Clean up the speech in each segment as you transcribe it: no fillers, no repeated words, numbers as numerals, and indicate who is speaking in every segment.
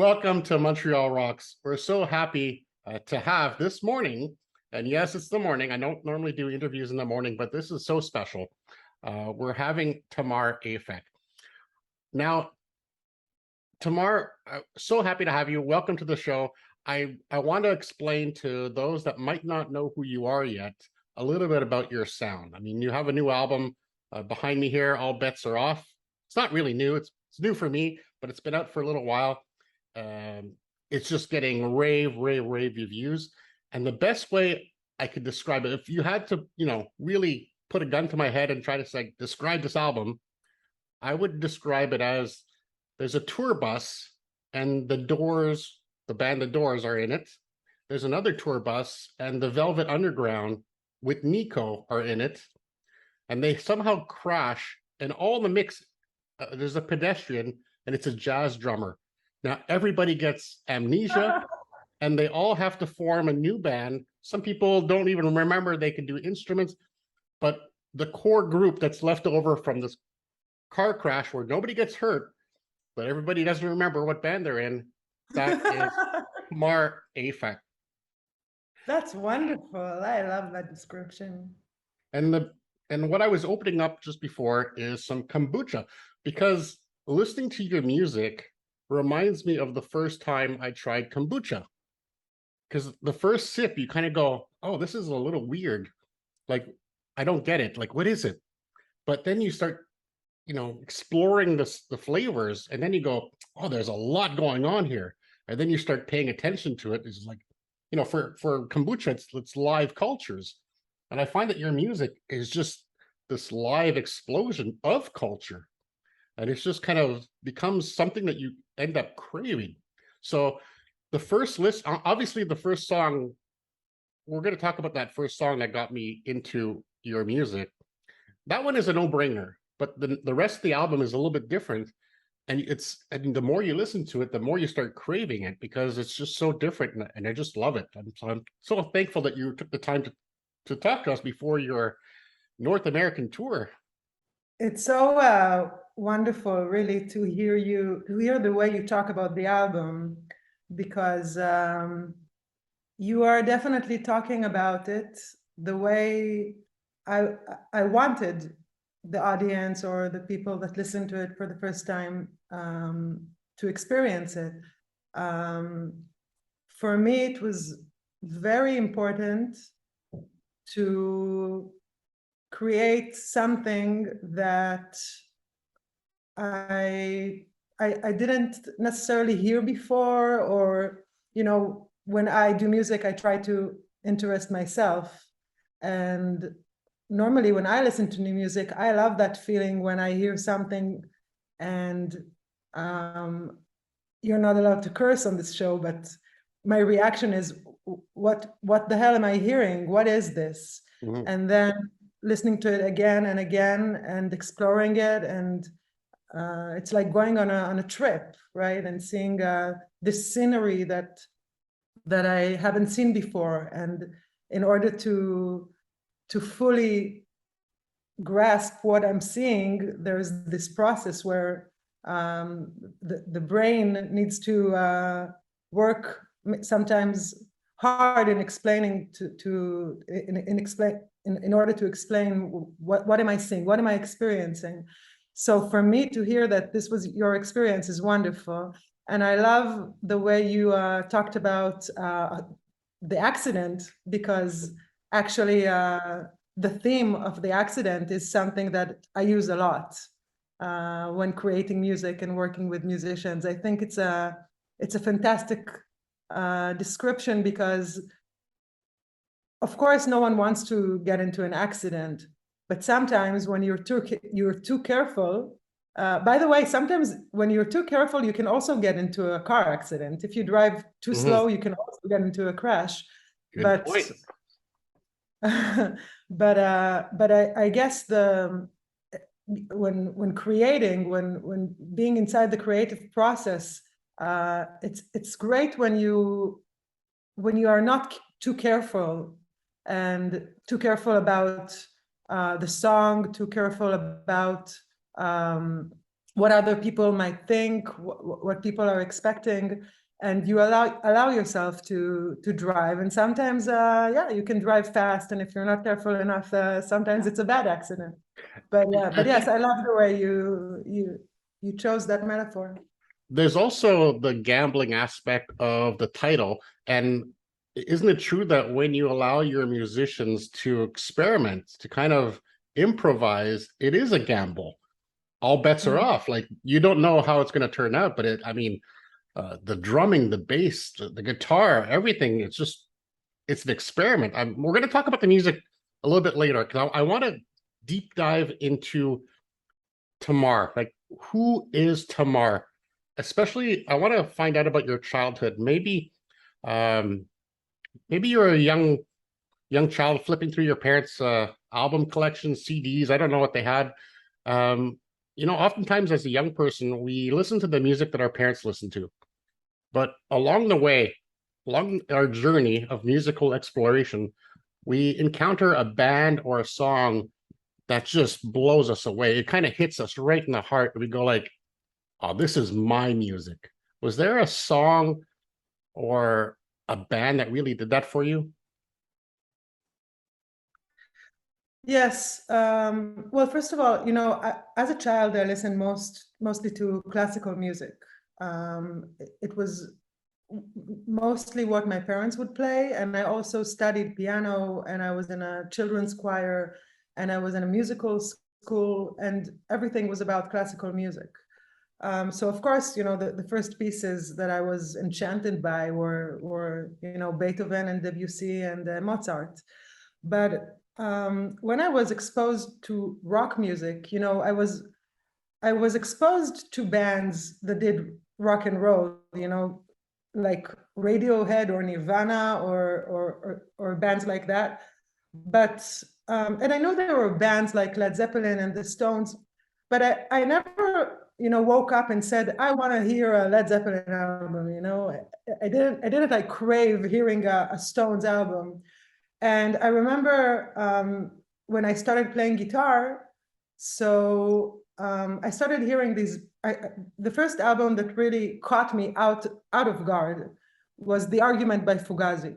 Speaker 1: Welcome to Montreal Rocks. We're so happy to have this morning, and yes, it's the morning. I don't normally do interviews in the morning, but this is so special. We're having Tamar Aphek. Now, Tamar, so happy to have you. Welcome to the show. I want to explain to those that might not know who you are yet a little bit about your sound. I mean, you have a new album behind me here, All Bets Are Off. It's not really new. It's new for me, but it's been out for a little while. It's just getting rave reviews. And the best way I could describe it, if you had to, really put a gun to my head and try to describe this album, I would describe it as there's a tour bus and the Doors, the band The Doors are in it. There's another tour bus and the Velvet Underground with Nico are in it. And they somehow crash, and all the mix, there's a pedestrian and it's a jazz drummer. Now everybody gets amnesia and they all have to form a new band. Some people don't even remember they can do instruments, but the core group that's left over from this car crash where nobody gets hurt, but everybody doesn't remember what band they're in, that is Tamar Aphek.
Speaker 2: That's wonderful. I love that description.
Speaker 1: And what I was opening up just before is some kombucha, because listening to your music reminds me of the first time I tried kombucha. Because the first sip, you kind of go, oh, this is a little weird. Like, I don't get it. Like, what is it? But then you start, exploring the flavors, and then you go, oh, there's a lot going on here. And then you start paying attention to it. It's like, for kombucha, it's live cultures. And I find that your music is just this live explosion of culture. And it's just kind of becomes something that you end up craving. So the first list, obviously the first song, we're going to talk about that first song that got me into your music. That one is a no-brainer, but the rest of the album is a little bit different. And the more you listen to it, the more you start craving it, because it's just so different, and I just love it. I'm so thankful that you took the time to talk to us before your North American tour.
Speaker 2: It's so wonderful, really, to hear the way you talk about the album, because you are definitely talking about it the way I wanted the audience or the people that listen to it for the first time to experience it. For me, it was very important to create something that I didn't necessarily hear before, or when I do music, I try to interest myself. And normally when I listen to new music, I love that feeling when I hear something, and you're not allowed to curse on this show, but my reaction is, what the hell am I hearing? What is this? Mm-hmm. And then listening to it again and again and exploring it, and it's like going on a trip, right? And seeing this scenery that I haven't seen before. And in order to fully grasp what I'm seeing, there's this process where the brain needs to work sometimes hard in explaining in order to explain what am I seeing, what am I experiencing. So for me to hear that this was your experience is wonderful. And I love the way you talked about the accident, because actually the theme of the accident is something that I use a lot when creating music and working with musicians. I think it's a fantastic description, because of course no one wants to get into an accident, but sometimes when you're too careful, by the way, sometimes when you're too careful, you can also get into a car accident. If you drive too slow, you can also get into a crash.
Speaker 1: Good point.
Speaker 2: but I guess when creating, when being inside the creative process, it's great when you are not too careful, and too careful about the song, too careful about what other people might think, what people are expecting, and you allow yourself to drive. And sometimes, yeah, you can drive fast, and if you're not careful enough, sometimes it's a bad accident. But yes, I love the way you chose that metaphor.
Speaker 1: There's also the gambling aspect of the title. And isn't it true that when you allow your musicians to experiment, to kind of improvise, it is a gamble? All bets are off. Like, you don't know how it's going to turn out, but the drumming, the bass, the guitar, everything, it's an experiment. We're going to talk about the music a little bit later, because I want to deep dive into Tamar. Like, who is Tamar? Especially, I want to find out about your childhood. Um, maybe you're a young child flipping through your parents' album collection, CDs. I don't know what they had. Um, oftentimes as a young person, we listen to the music that our parents listen to. But along the way, along our journey of musical exploration, we encounter a band or a song that just blows us away. It kind of hits us right in the heart. We go like, oh, this is my music. Was there a song or a band that really did that for you?
Speaker 2: Yes. Well, first of all, as a child, I listened mostly to classical music. It was mostly what my parents would play, and I also studied piano, and I was in a children's choir, and I was in a musical school, and everything was about classical music. So of course, the first pieces that I was enchanted by were Beethoven and Debussy and Mozart. But when I was exposed to rock music, I was exposed to bands that did rock and roll, like Radiohead or Nirvana or bands like that. But and I know there were bands like Led Zeppelin and the Stones, but I never woke up and said, I want to hear a Led Zeppelin album. I didn't like crave hearing a Stones album. And I remember when I started playing guitar, so I started hearing the first album that really caught me out of guard was The Argument by Fugazi.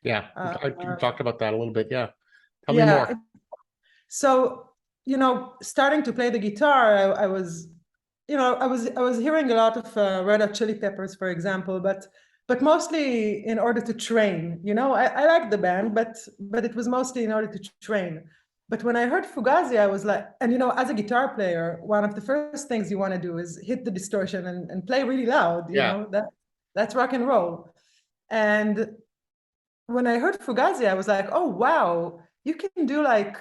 Speaker 1: Yeah, you talked about that a little bit. Yeah. Tell me
Speaker 2: Yeah.
Speaker 1: more.
Speaker 2: So, starting to play the guitar, I was hearing a lot of Red Hot Chili Peppers, for example, but mostly in order to train. I liked the band, but it was mostly in order to train. But when I heard Fugazi, I was like, and as a guitar player, one of the first things you want to do is hit the distortion and play really loud.
Speaker 1: Yeah.
Speaker 2: That's rock and roll. And when I heard Fugazi, I was like, oh wow, you can do like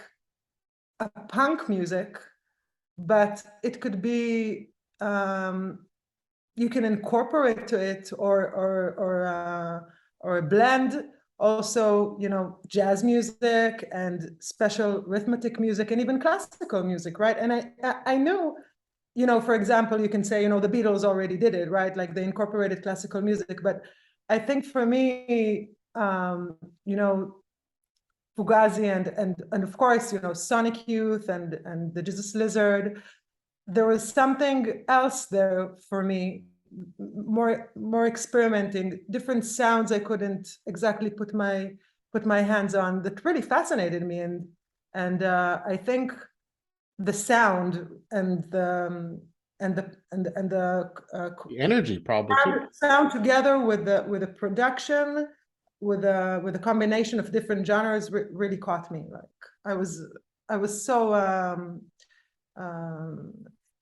Speaker 2: a punk music, but it could be you can incorporate to it or blend also jazz music and special rhythmic music and even classical music, right? And I knew, for example, you can say the Beatles already did it, right? Like they incorporated classical music, but I think for me, Fugazi and of course, Sonic Youth and the Jesus Lizard, there was something else there for me, more experimenting, different sounds I couldn't exactly put my hands on, that really fascinated me. And I think the sound and the
Speaker 1: The energy probably too.
Speaker 2: sound together with the production, with a combination of different genres, really caught me. Like I was so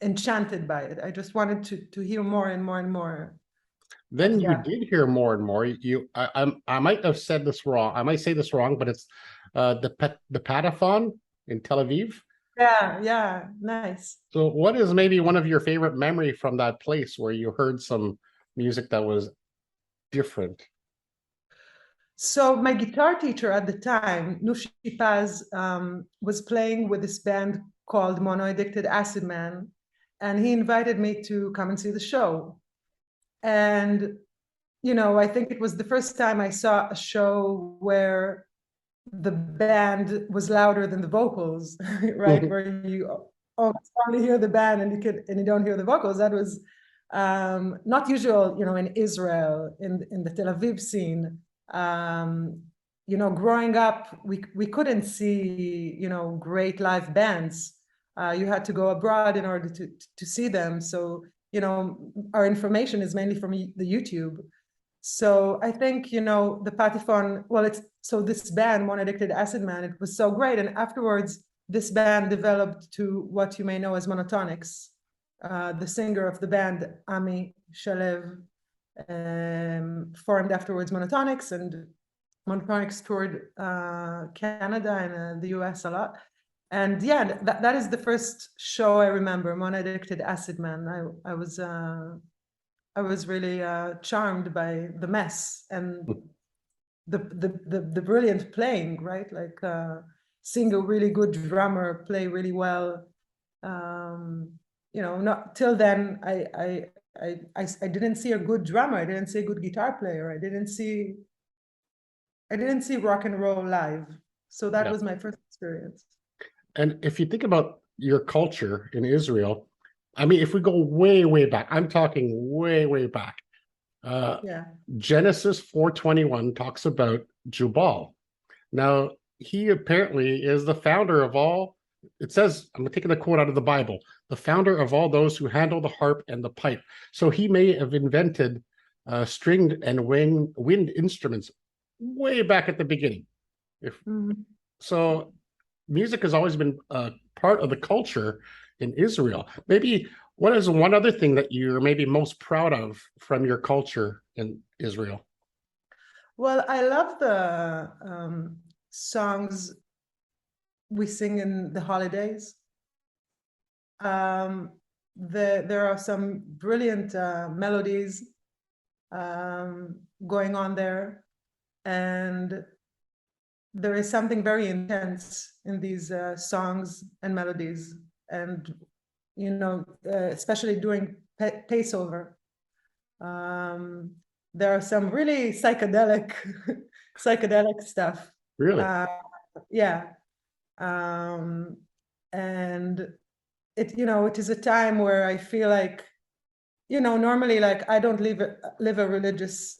Speaker 2: enchanted by it. I just wanted to hear more and more and more.
Speaker 1: Then you
Speaker 2: Yeah.
Speaker 1: did hear more and more. I might have said this wrong. I might say this wrong, but it's the Pathophon in Tel Aviv.
Speaker 2: Yeah, nice.
Speaker 1: So what is maybe one of your favorite memory from that place where you heard some music that was different?
Speaker 2: So my guitar teacher at the time, Nushi Paz, was playing with this band called Mono Addicted Acid Man, and he invited me to come and see the show. And I think it was the first time I saw a show where the band was louder than the vocals, right? Where only hear the band and you don't hear the vocals. That was not usual, in Israel, in the Tel Aviv scene. Growing up, we couldn't see, great live bands. You had to go abroad in order to see them. So, our information is mainly from the YouTube. So I think, the Pathophon, this band, One Addicted Acid Man, it was so great. And afterwards, this band developed to what you may know as Monotonics. The singer of the band, Ami Shalev, formed afterwards Monotonics, and Monotonics toured Canada and the US a lot. And yeah, that is the first show I remember, One Addicted Acid Man. I was really charmed by the mess and the brilliant playing, right? Like seeing a really good drummer play really well. Not till then, I didn't see a good drummer. I didn't see a good guitar player. I didn't see rock and roll live. So that was my first experience.
Speaker 1: And if you think about your culture in Israel, I mean, if we go way, way back, I'm talking way, way back. Genesis 4:21 talks about Jubal. Now, he apparently is the founder of all, it says, I'm taking a quote out of the Bible, the founder of all those who handle the harp and the pipe. So he may have invented stringed and wind instruments way back at the beginning. So music has always been part of the culture in Israel. Maybe what is one other thing that you're maybe most proud of from your culture in Israel?
Speaker 2: Well, I love the songs we sing in the holidays. There are some brilliant melodies going on there, and there is something very intense in these songs and melodies, and especially during Passover. There are some really psychedelic stuff.
Speaker 1: Really?
Speaker 2: And it is a time where I feel like, normally, like, I don't live a religious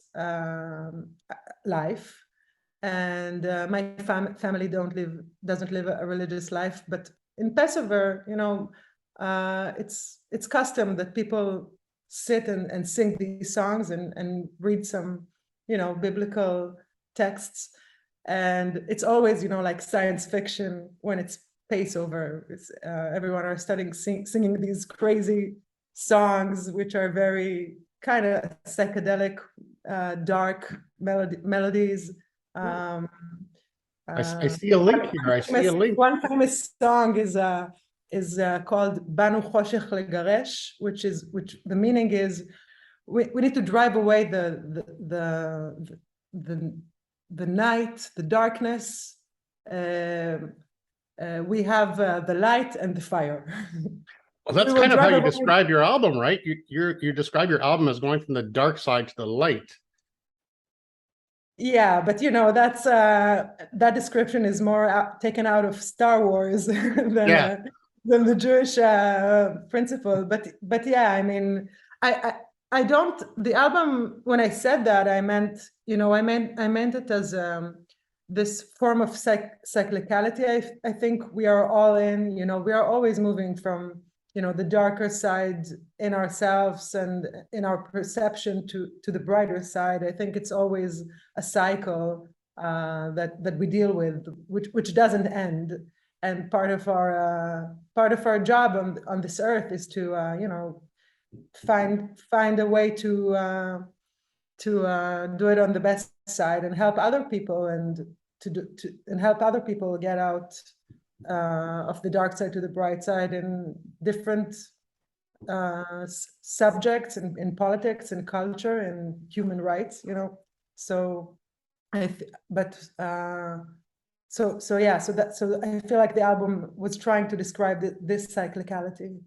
Speaker 2: life, and my family doesn't live a religious life. But in Passover, it's custom that people sit and sing these songs and read some, biblical texts. And it's always, like science fiction when it's Passover. Everyone are singing these crazy songs, which are very kind of psychedelic, dark melodies.
Speaker 1: I see a link here. I see a link.
Speaker 2: One famous song is called Banu Choshech Legaresh, which the meaning is we need to drive away the night, the darkness. We have the light and the fire.
Speaker 1: Well, that's kind of how you describe your album, right? You describe your album as going from the dark side to the light.
Speaker 2: Yeah, but that's that description is more taken out of Star Wars than the Jewish principle. But yeah, I mean, I don't. The album, when I said that, I meant it as this form of cyclicality. I think we are all in. We are always moving from the darker side in ourselves and in our perception to the brighter side. I think it's always a cycle that we deal with, which doesn't end. And part of our job on this earth is to find a way to do it on the best side and help other people and help other people get out of the dark side to the bright side in different subjects in politics and culture and human rights, So I feel like the album was trying to describe this cyclicality.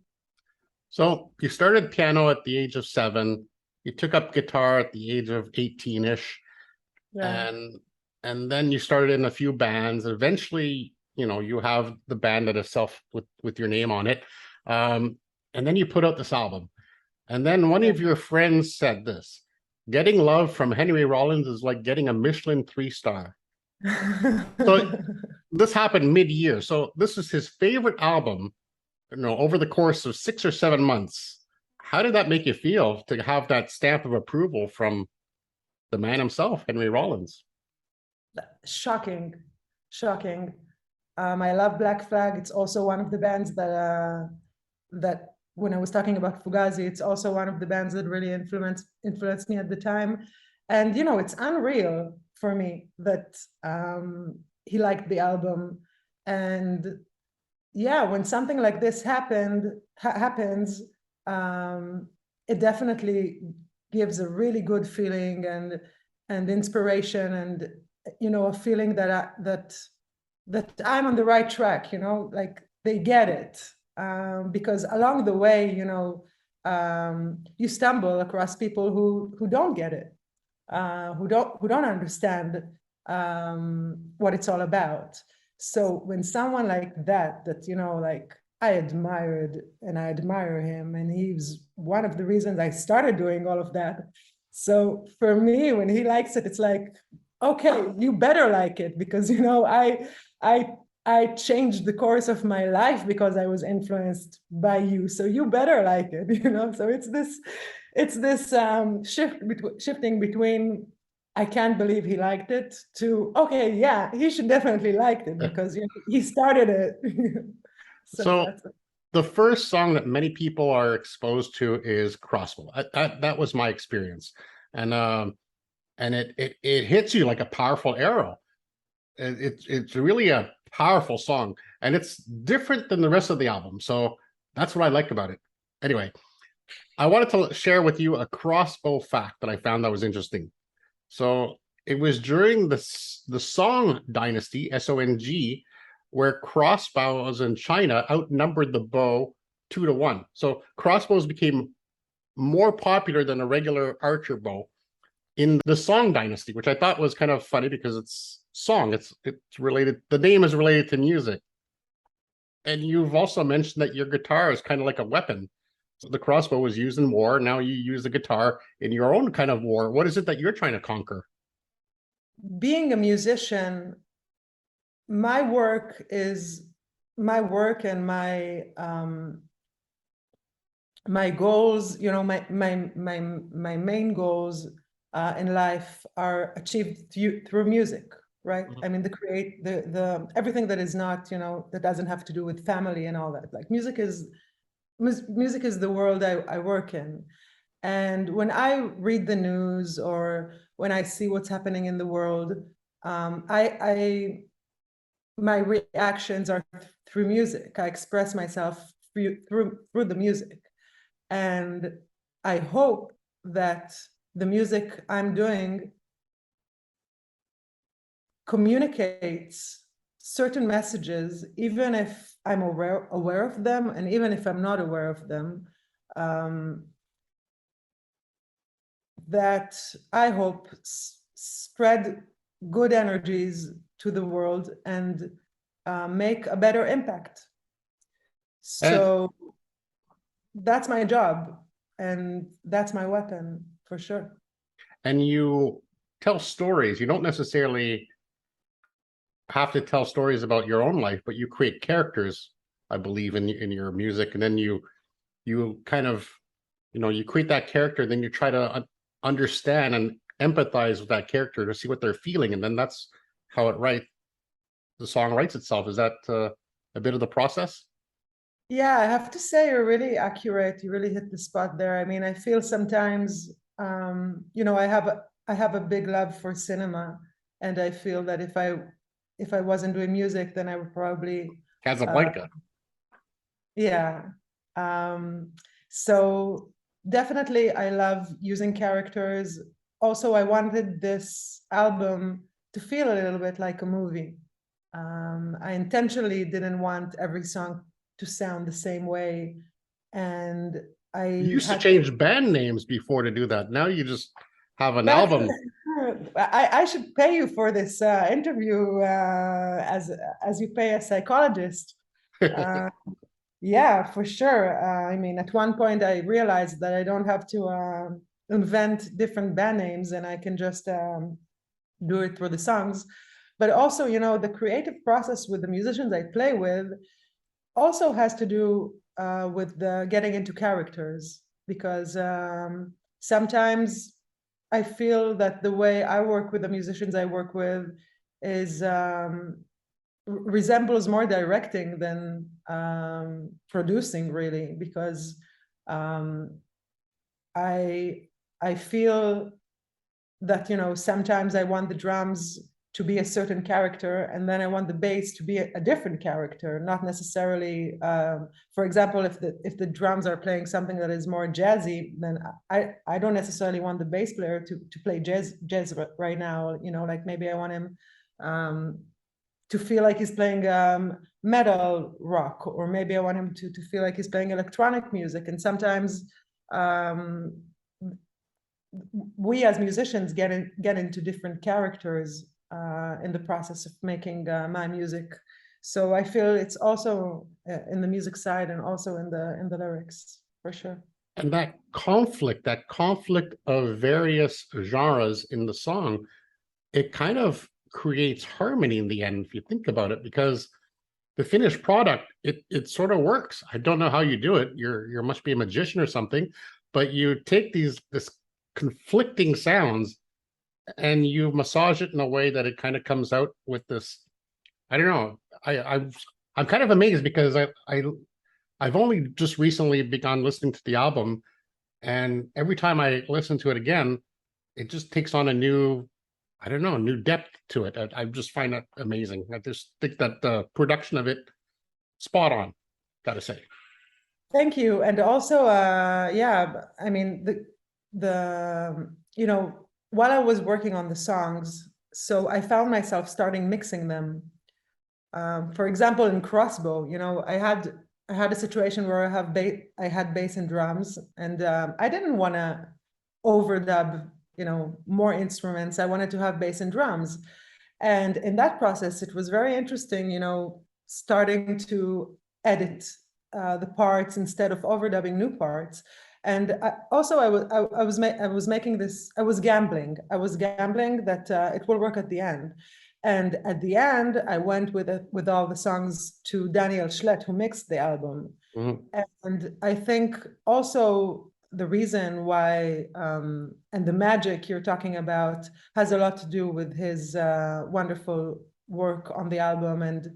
Speaker 1: So you started piano at the age of 7. You took up guitar at the age of 18-ish, and then you started in a few bands. Eventually, you have the band that is with your name on it. And then you put out this album. And then one of your friends said this: getting love from Henry Rollins is like getting a Michelin 3-star. So this happened mid-year. So this is his favorite album, over the course of 6 or 7 months. How did that make you feel to have that stamp of approval from the man himself, Henry Rollins?
Speaker 2: Shocking, shocking. I love Black Flag. It's also one of the bands that when I was talking about Fugazi, it's also one of the bands that really influenced me at the time. And it's unreal for me that he liked the album. And yeah, when something like this happens, it definitely gives a really good feeling and inspiration, and a feeling that I'm on the right track. Like they get it. Because along the way, you stumble across people who don't get it, who don't understand what it's all about. So when someone like that like I admired and I admire him, and he's one of the reasons I started doing all of that. So for me, when he likes it, it's like, okay, you better like it, because I changed the course of my life because I was influenced by you. So you better like it, So it's this shifting between I can't believe he liked it to okay, yeah, he should definitely liked it because he started it.
Speaker 1: So the first song that many people are exposed to is Crossbow. That was my experience, and it hits you like a powerful arrow. It's really a powerful song, and it's different than the rest of the album. So that's what I like about it. Anyway, I wanted to share with you a Crossbow fact that I found that was interesting. So it was during the Song Dynasty, Song, where crossbows in China outnumbered the bow 2-1. So crossbows became more popular than a regular archer bow in the Song Dynasty, which I thought was kind of funny because it's song. It's related. The name is related to music. And you've also mentioned that your guitar is kind of like a weapon. So the crossbow was used in war. Now you use the guitar in your own kind of war. What is it that you're trying to conquer?
Speaker 2: Being a musician, my work and my goals, my main goals in life are achieved through music, right? I mean, the everything that is not, that doesn't have to do with family and all that. Like music is the world I work in. And when I read the news or when I see what's happening in the world, my reactions are through music. I express myself through the music. And I hope that the music I'm doing communicates certain messages, even if I'm aware of them, and even if I'm not aware of them, that I hope spread good energies to the world and make a better impact. So that's my job, and that's my weapon for sure.
Speaker 1: And you tell stories. You don't necessarily have to tell stories about your own life, but you create characters, I believe, in your music. And then you kind of, you create that character, then you try to understand and empathize with that character to see what they're feeling. And then that's how the song writes itself. Is that a bit of the process?
Speaker 2: Yeah, I have to say you're really accurate. You really hit the spot there. I mean, I feel sometimes, I have a big love for cinema, and I feel that if I wasn't doing music, then I would probably
Speaker 1: Casablanca.
Speaker 2: Yeah. So definitely I love using characters. Also, I wanted this album to feel a little bit like a movie. I intentionally didn't want every song to sound the same way. And I
Speaker 1: You used to change band names before to do that. Now you just have an album.
Speaker 2: I should pay you for this interview as you pay a psychologist. Yeah, for sure. I mean, at one point I realized that I don't have to invent different band names, and I can just do it through the songs. But also, you know, the creative process with the musicians I play with also has to do with the getting into characters, because sometimes I feel that the way I work with the musicians I work with is resembles more directing than producing, really, because I feel that, you know, sometimes I want the drums to be a certain character, and then I want the bass to be a different character, not necessarily. For example, if the drums are playing something that is more jazzy, then I don't necessarily want the bass player to play jazz right now. You know, like maybe I want him to feel like he's playing metal rock, or maybe I want him to feel like he's playing electronic music. And sometimes we as musicians get into different characters in the process of making my music. So I feel it's also in the music side and also in the lyrics, for sure.
Speaker 1: And that conflict of various genres in the song, it kind of creates harmony in the end, if you think about it, because the finished product, it sort of works. I don't know how you do it. You must be a magician or something, but you take this conflicting sounds and you massage it in a way that it kind of comes out with this. I don't know. I'm kind of amazed because I've only just recently begun listening to the album, and every time I listen to it again, it just takes on a new, I don't know, new depth to it. I just find that amazing. I just think that the production of it, spot on, gotta say.
Speaker 2: Thank you. And also, yeah, I mean, you know, while I was working on the songs, so I found myself starting mixing them. For example, in Crossbow, you know, I had a situation where I had bass and drums, and I didn't want to overdub, you know, more instruments. I wanted to have bass and drums. And in that process, it was very interesting, you know, starting to edit the parts instead of overdubbing new parts. And I was making this, I was gambling that it will work at the end. And at the end, I went with all the songs to Daniel Schlett, who mixed the album. Mm-hmm. And I think also the reason why, and the magic you're talking about has a lot to do with his wonderful work on the album, and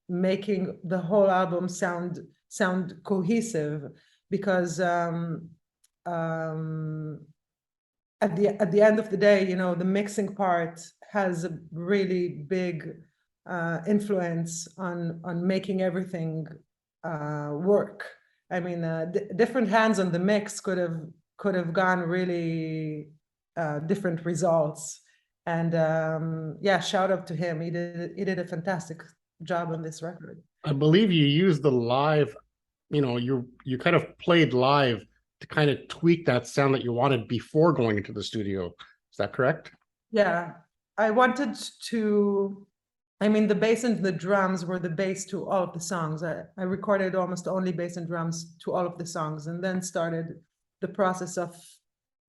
Speaker 2: making the whole album sound cohesive, because at the end of the day, you know, the mixing part has a really big influence on making everything work. I mean, different hands on the mix could have gone really different results. And yeah, shout out to him. He did a fantastic job on this record.
Speaker 1: I believe you used the live, you know, you kind of played live to kind of tweak that sound that you wanted before going into the studio. Is that correct?
Speaker 2: Yeah, I wanted to, I mean, the bass and the drums were the bass to all of the songs. I recorded almost only bass and drums to all of the songs, and then started the process of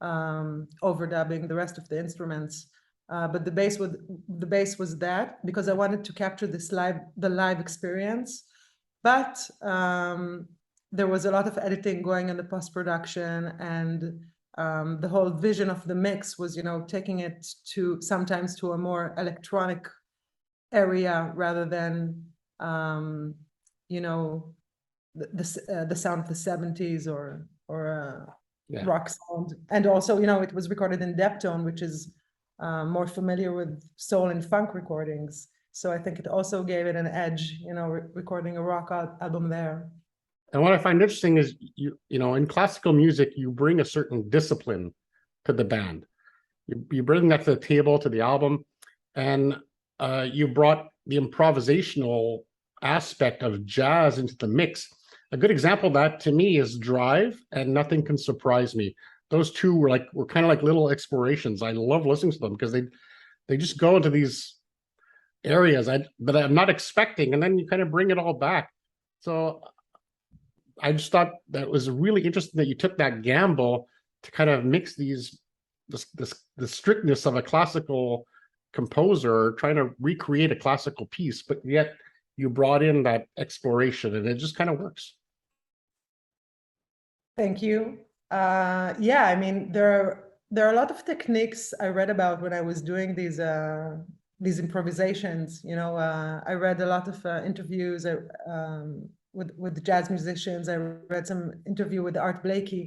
Speaker 2: overdubbing the rest of the instruments. But the bass was that, because I wanted to capture the live experience. But there was a lot of editing going in the post-production, and the whole vision of the mix was, you know, taking it sometimes to a more electronic area rather than you know, the sound of the 70s or yeah, rock sound. And also, you know, it was recorded in Deptone, which is more familiar with soul and funk recordings. So I think it also gave it an edge, you know, recording a rock album there.
Speaker 1: And what I find interesting is, you know, in classical music, you bring a certain discipline to the band. You bring that to the table, to the album, and you brought the improvisational aspect of jazz into the mix. A good example of that to me is Drive and Nothing Can Surprise Me. those two were kind of like little explorations. I love listening to them because they just go into these areas that I'm not expecting, and then you kind of bring it all back. So I just thought that was really interesting that you took that gamble to kind of mix the strictness of a classical composer trying to recreate a classical piece, but yet you brought in that exploration, and it just kind of works.
Speaker 2: Thank you. Yeah, I mean, there are a lot of techniques I read about when I was doing these improvisations. You know, I read a lot of interviews with jazz musicians. I read some interview with Art Blakey,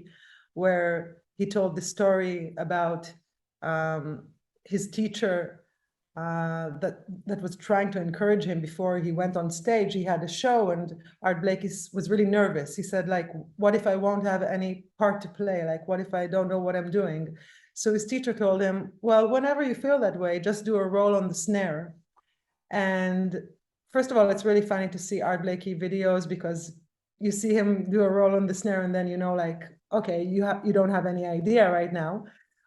Speaker 2: where he told the story about his teacher that was trying to encourage him before he went on stage. He had a show, and Art Blakey was really nervous. He said, like, what if I won't have any part to play? Like, what if I don't know what I'm doing? So his teacher told him, well, whenever you feel that way, just do a roll on the snare. And first of all, it's really funny to see Art Blakey videos, because you see him do a roll on the snare, and then you know, like, okay, you don't have any idea right now.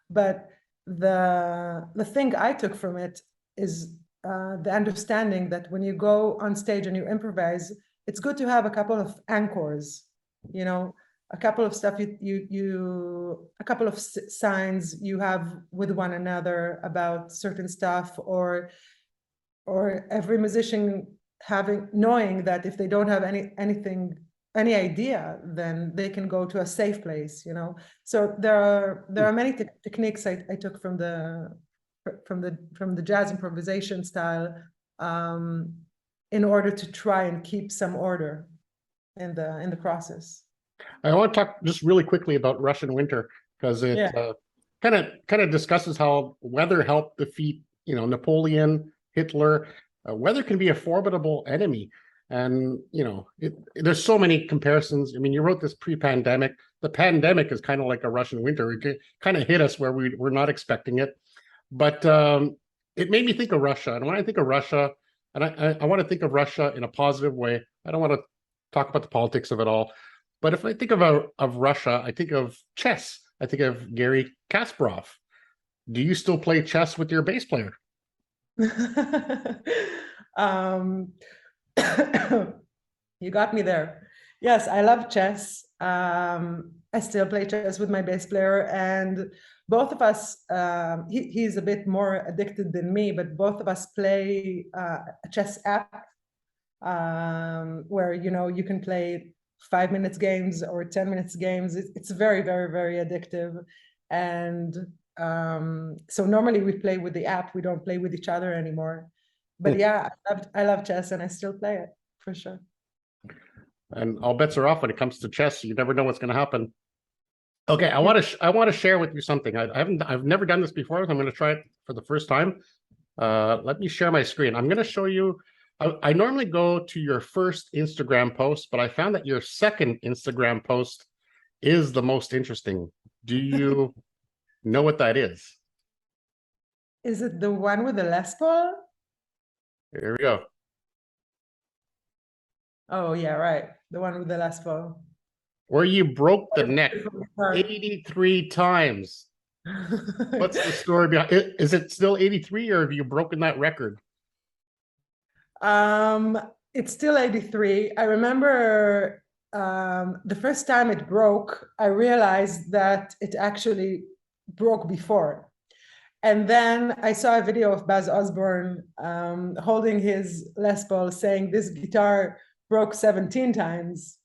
Speaker 2: But the thing I took from it is the understanding that when you go on stage and you improvise, it's good to have a couple of anchors, you know, a couple of stuff a couple of signs you have with one another about certain stuff, or every musician knowing that if they don't have any idea, then they can go to a safe place, you know. So there are many techniques I took from the jazz improvisation style, in order to try and keep some order in the process.
Speaker 1: I want to talk just really quickly about Russian Winter, because it kind of discusses how weather helped defeat, you know, Napoleon, Hitler. Weather can be a formidable enemy. And, you know, there's so many comparisons. I mean, you wrote this pre-pandemic. The pandemic is kind of like a Russian winter. It kind of hit us where we're not expecting it. But it made me think of Russia. And when I think of Russia, and I want to think of Russia in a positive way. I don't want to talk about the politics of it all. But if I think of Russia, I think of chess. I think of Garry Kasparov. Do you still play chess with your bass player?
Speaker 2: You got me there. Yes, I love chess. I still play chess with my bass player, and both of us, he's a bit more addicted than me, but both of us play a chess app, where, you know, you can play 5 minutes games or 10 minutes games. It's very, very, very addictive. And so normally we play with the app. We don't play with each other anymore. But yeah, I love chess, and I still play it for sure.
Speaker 1: And all bets are off when it comes to chess. You never know what's going to happen. Okay, I want to share with you something. I've never done this before. So I'm going to try it for the first time. Let me share my screen. I'm going to show you. I normally go to your first Instagram post, but I found that your second Instagram post is the most interesting. Do you know what that is?
Speaker 2: Is it the one with the Les Paul?
Speaker 1: Here we go.
Speaker 2: Oh yeah, right. The one with the Les Paul.
Speaker 1: Where you broke the neck 83 times. What's the story behind it? Is it still 83, or have you broken that record?
Speaker 2: It's still 83. I remember the first time it broke, I realized that it actually broke before. And then I saw a video of Baz Osborne holding his Les Paul, saying this guitar broke 17 times.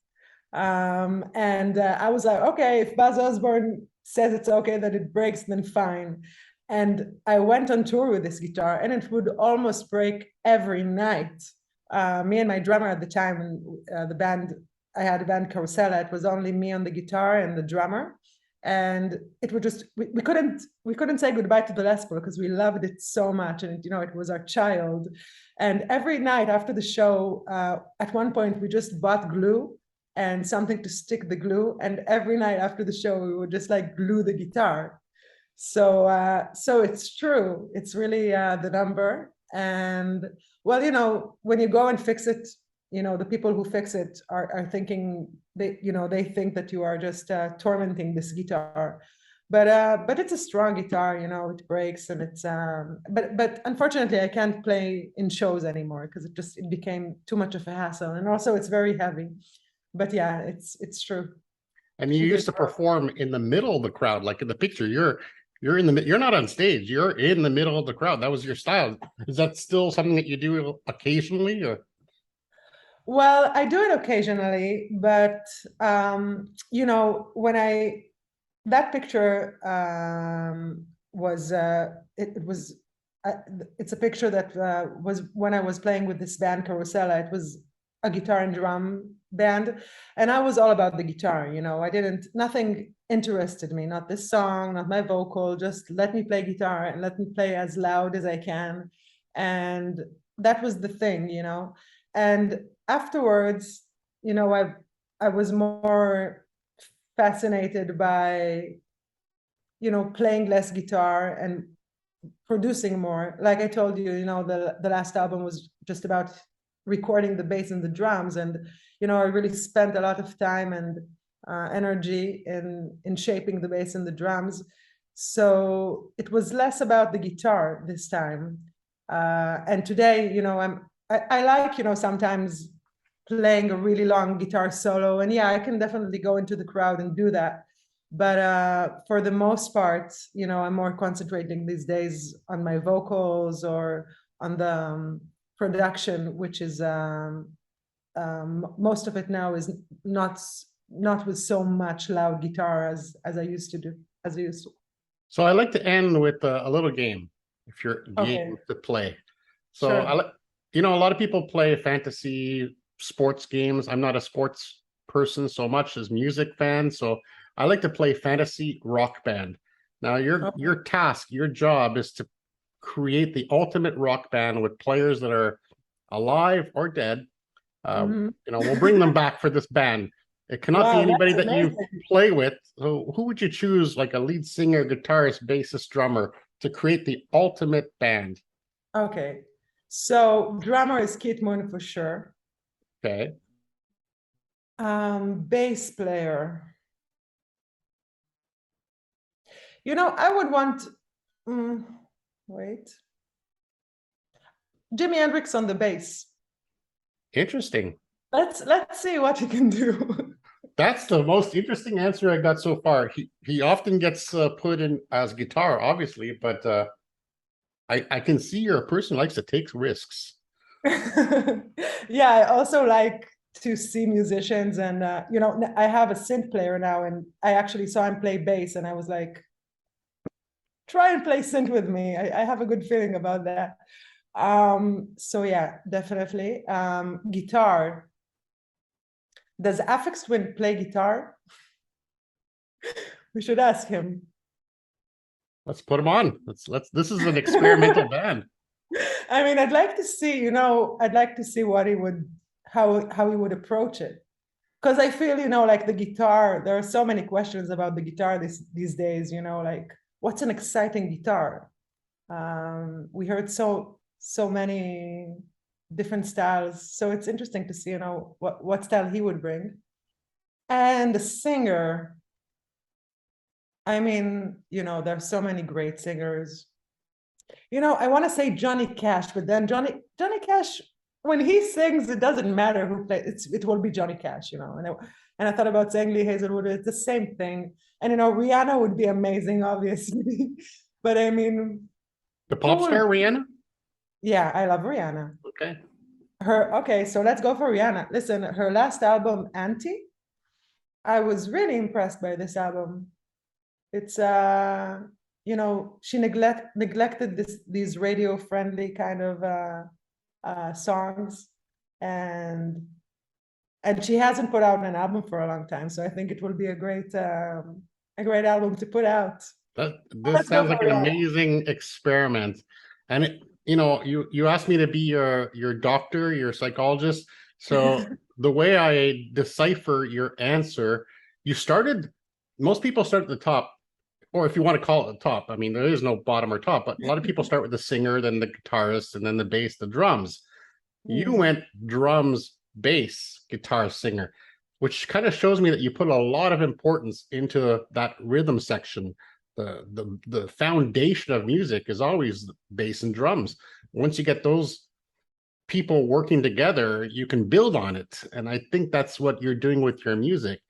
Speaker 2: And I was like, okay, if Baz Osborne says it's okay that it breaks, then fine. And I went on tour with this guitar, and it would almost break every night. Me and my drummer at the time, and the band, I had a band, Carosella. It was only me on the guitar and the drummer. And it would just, we couldn't say goodbye to the Les Paul because we loved it so much. And, you know, it was our child. And every night after the show, at one point, we just bought glue and something to stick the glue. And every night after the show, we would just like glue the guitar. So it's true. It's really the number. And well, you know, when you go and fix it, you know, the people who fix it are thinking, they think that you are just tormenting this guitar. but it's a strong guitar, you know, it breaks and it's but unfortunately I can't play in shows anymore because it became too much of a hassle, and also it's very heavy. But yeah, it's true.
Speaker 1: And you
Speaker 2: She did
Speaker 1: used to
Speaker 2: well.
Speaker 1: perform in the middle of the crowd, like in the picture. You're in the you're not on stage. You're in the middle of the crowd. That was your style. Is that still something that you do occasionally, or?
Speaker 2: Well, I do it occasionally, but you know, when I that picture was it was uh, it's a picture that was when I was playing with this band Carosella. It was a guitar and drum band, and I was all about the guitar. You know, I didn't nothing interested me, not this song, not my vocal. Just let me play guitar and let me play as loud as I can, and that was the thing, you know. And afterwards, you know, I was more fascinated by, you know, playing less guitar and producing more. Like I told you, you know, the last album was just about recording the bass and the drums, and you know, I really spent a lot of time and energy in shaping the bass and the drums. So it was less about the guitar this time. And today, you know, I like, you know, sometimes playing a really long guitar solo, and yeah, I can definitely go into the crowd and do that. But for the most part, you know, I'm more concentrating these days on my vocals or on the production, which is most of it now is not with so much loud guitar as I used to do, as I used to.
Speaker 1: So I like to end with a little game, if you're
Speaker 2: Okay,
Speaker 1: game to play. So
Speaker 2: sure.
Speaker 1: you know, a lot of people play fantasy sports games. I'm not a sports person so much as music fan, so I like to play fantasy rock band. Now,
Speaker 2: Okay.
Speaker 1: your task, your job is to create the ultimate rock band with players that are alive or dead.
Speaker 2: Mhm.
Speaker 1: You know, we'll bring them back for this band. It cannot be
Speaker 2: Wow,
Speaker 1: anybody
Speaker 2: that's
Speaker 1: that you
Speaker 2: amazing.
Speaker 1: play with. So, who would you choose, like a lead singer, guitarist, bassist, drummer, to create the ultimate band?
Speaker 2: Okay, so drummer is Kit Moon for sure.
Speaker 1: Okay.
Speaker 2: Bass player. You know, I would want. mm, wait, Jimi Hendrix on the bass.
Speaker 1: Interesting.
Speaker 2: Let's see what he can do.
Speaker 1: That's the most interesting answer I got so far. He often gets put in as guitar, obviously, but I can see you're a person who likes to take risks.
Speaker 2: Yeah, I also like to see musicians, and you know, I have a synth player now, and I actually saw him play bass, and I was like, try and play synth with me. I have a good feeling about that. So yeah, definitely. Guitar. Does Aphex Twin play guitar? We should ask him.
Speaker 1: Let's put him on. Let's. This is an experimental band.
Speaker 2: I mean, I'd like to see, you know, I'd like to see what he would, how he would approach it. Because I feel, you know, like the guitar, there are so many questions about the guitar these days, you know, like what's an exciting guitar? We heard so many different styles. So it's interesting to see, you know, what style he would bring. And the singer, I mean, you know, there's so many great singers. You know, I want to say Johnny Cash, but then Johnny Cash, when he sings, it doesn't matter who plays. It will be Johnny Cash, you know. And I thought about saying Lee Hazelwood. It's the same thing. And you know, Rihanna would be amazing, obviously. But I mean,
Speaker 1: The
Speaker 2: who
Speaker 1: pop
Speaker 2: will?
Speaker 1: star Rihanna.
Speaker 2: Yeah, I love Rihanna.
Speaker 1: Okay.
Speaker 2: Her okay, so let's go for Rihanna. Listen, her last album, Anti, I was really impressed by this album. It's you know, she neglected these radio friendly kind of songs, and she hasn't put out an album for a long time, so I think it will be a great album to put out.
Speaker 1: This
Speaker 2: Let's go
Speaker 1: sounds
Speaker 2: for
Speaker 1: like an
Speaker 2: Rihanna.
Speaker 1: amazing experiment. And you know, you asked me to be your doctor, your psychologist. So the way I decipher your answer, you started. Most people start at the top, or if you want to call it the top. I mean, there is no bottom or top, but a lot of people start with the singer, then the guitarist, and then the bass, the drums. You
Speaker 2: Mm.
Speaker 1: went drums, bass, guitar, singer, which kind of shows me that you put a lot of importance into that rhythm section. the foundation of music is always bass and drums. Once you get those people working together, you can build on it. And I think that's what you're doing with your music.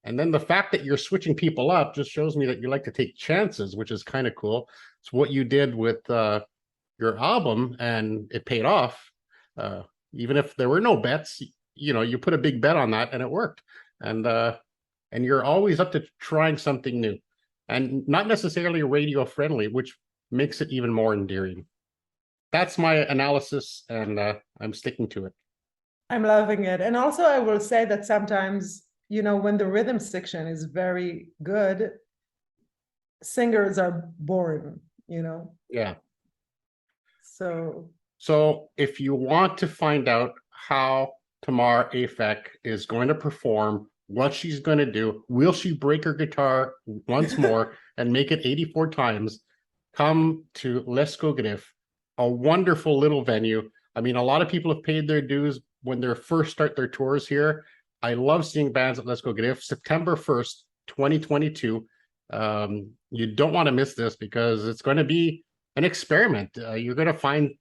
Speaker 1: And then the fact that you're switching people up just shows me that you like to take chances, which is kind of cool. It's what you did with your album, and it paid off. Even if there were no bets, you put a big bet on that and it worked. And you're always up to trying something new, and not necessarily radio friendly, which makes it even more endearing. That's my analysis, and I'm sticking to it.
Speaker 2: I'm loving it. And also, I will say that sometimes, when the rhythm section is very good, singers are boring,
Speaker 1: Yeah.
Speaker 2: So
Speaker 1: if you want to find out how Tamar Aphek is going to perform, what she's going to do, will she break her guitar once more and make it 84 times, come to Les Cognifs, a wonderful little venue. I mean, a lot of people have paid their dues when they first start their tours here. I love seeing bands at Les Cognifs. September 1st, 2022. You don't want to miss this, because it's going to be an experiment. You're going to find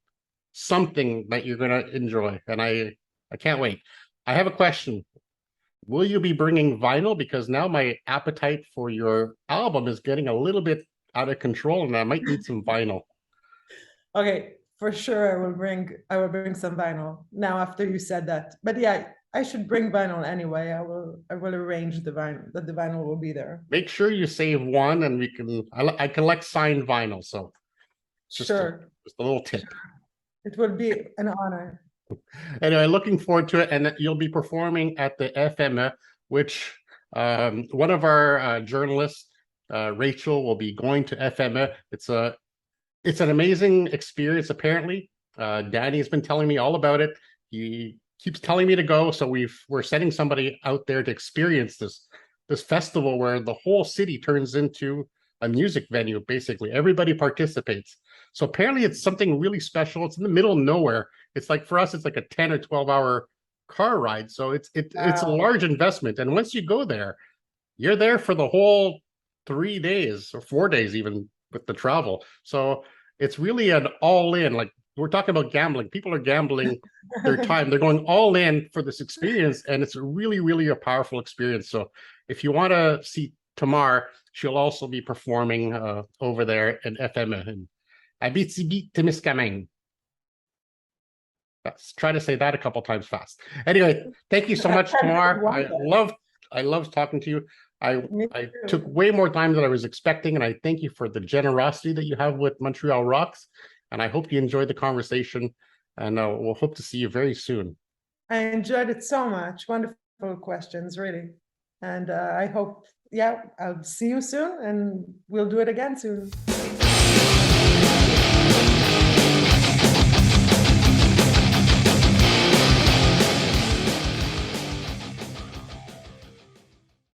Speaker 1: something that you're going to enjoy, and I can't wait. I have a question. Will you be bringing vinyl? Because now my appetite for your album is getting a little bit out of control, and I might need some vinyl.
Speaker 2: Okay, for sure I will bring some vinyl now after you said that. But yeah, I should bring vinyl anyway. I will arrange the vinyl will be there.
Speaker 1: Make sure you save one, and I collect signed vinyl, so just
Speaker 2: sure.
Speaker 1: Just a little tip.
Speaker 2: Sure. It will be an honor.
Speaker 1: Anyway, looking forward to it. And you'll be performing at the FME, which one of our journalists, Rachel, will be going to FME. It's an amazing experience, apparently. Danny's been telling me all about it. He keeps telling me to go, so we're sending somebody out there to experience this festival where the whole city turns into a music venue. Basically, everybody participates. So apparently it's something really special. It's in the middle of nowhere. It's like, for us, it's like a 10 or 12-hour car ride. So it's a large investment. And once you go there, you're there for the whole 3 days or 4 days, even with the travel. So it's really an all-in. Like, we're talking about gambling. People are gambling their time. They're going all in for this experience, and it's really, really a powerful experience. So if you want to see Tamar, she'll also be performing over there in FME. And Abitibi-Témiscamingue. Let's try to say that a couple times fast. Anyway, thank you so much, Tamar. I love talking to you. I took way more time than I was expecting, and I thank you for the generosity that you have with Montreal Rocks. And I hope you enjoyed the conversation, and we'll hope to see you very soon.
Speaker 2: I enjoyed it so much. Wonderful questions, really. And I hope, I'll see you soon, and we'll do it again soon.